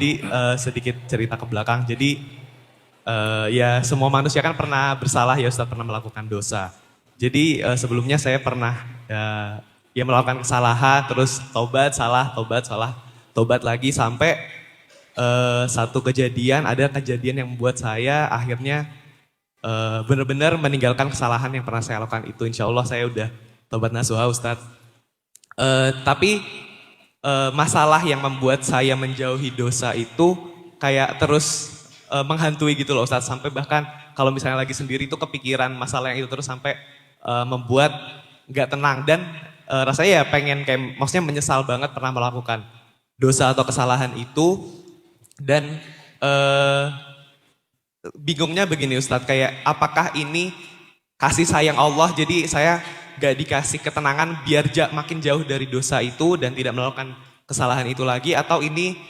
Jadi sedikit cerita ke belakang. Jadi ya semua manusia kan pernah bersalah ya Ustadz, pernah melakukan dosa. Jadi sebelumnya saya pernah ya melakukan kesalahan, terus tobat, salah, tobat, salah, tobat lagi sampai satu kejadian, ada kejadian yang membuat saya akhirnya benar-benar meninggalkan kesalahan yang pernah saya lakukan itu. Insya Allah saya udah tobat nasuha Ustadz. Tapi masalah yang membuat saya menjauhi dosa itu kayak terus menghantui gitu loh Ustadz. Sampai bahkan kalau misalnya lagi sendiri itu kepikiran masalah yang itu terus sampai membuat nggak tenang. Dan rasanya ya pengen kayak maksudnya menyesal banget pernah melakukan dosa atau kesalahan itu. Dan eh, bingungnya begini Ustadz, kayak apakah ini kasih sayang Allah jadi saya gak dikasih ketenangan biar makin jauh dari dosa itu dan tidak melakukan kesalahan itu lagi, atau ini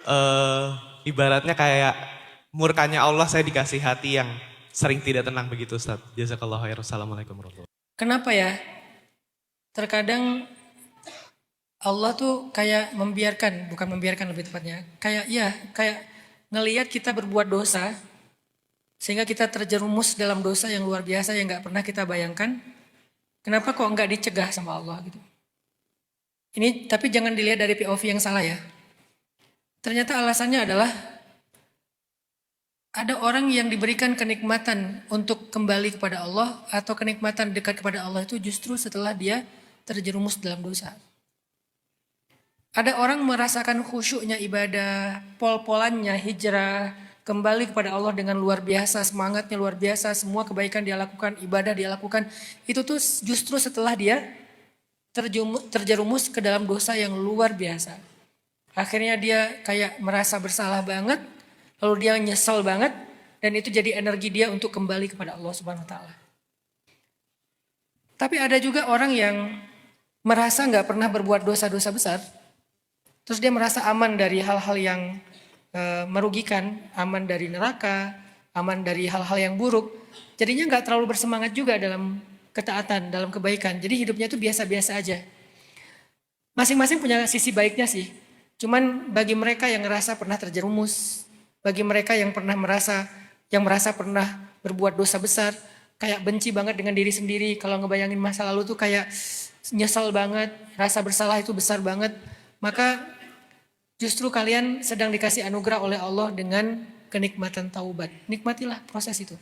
eh, ibaratnya kayak murkanya Allah saya dikasih hati yang sering tidak tenang begitu Ustadz. Jazakallahu khairan. Assalamualaikum warahmatullahi wabarakatuh. Kenapa ya? Terkadang Allah tuh kayak membiarkan, bukan membiarkan lebih tepatnya. Kayak ngelihat kita berbuat dosa, sehingga kita terjerumus dalam dosa yang luar biasa yang gak pernah kita bayangkan. Kenapa kok nggak dicegah sama Allah gitu? Ini tapi jangan dilihat dari POV yang salah ya. Ternyata alasannya adalah ada orang yang diberikan kenikmatan untuk kembali kepada Allah atau kenikmatan dekat kepada Allah itu justru setelah dia terjerumus dalam dosa. Ada orang merasakan khusyuknya ibadah, pol-polannya hijrah, kembali kepada Allah dengan luar biasa, semangatnya luar biasa, semua kebaikan dia lakukan, ibadah dia lakukan. Itu tuh justru setelah dia terjerumus ke dalam dosa yang luar biasa. Akhirnya dia kayak merasa bersalah banget, lalu dia nyesel banget, dan itu jadi energi dia untuk kembali kepada Allah Subhanahu wa Ta'ala. Tapi ada juga orang yang merasa nggak pernah berbuat dosa-dosa besar, terus dia merasa aman dari hal-hal yang merugikan, aman dari neraka, aman dari hal-hal yang buruk. Jadinya nggak terlalu bersemangat juga dalam ketaatan, dalam kebaikan. Jadi hidupnya itu biasa-biasa aja. Masing-masing punya sisi baiknya sih. Cuman bagi mereka yang ngerasa pernah terjerumus, bagi mereka yang merasa pernah berbuat dosa besar, kayak benci banget dengan diri sendiri. Kalau ngebayangin masa lalu tuh kayak nyesel banget, rasa bersalah itu besar banget. Maka justru kalian sedang dikasih anugerah oleh Allah dengan kenikmatan taubat. Nikmatilah proses itu.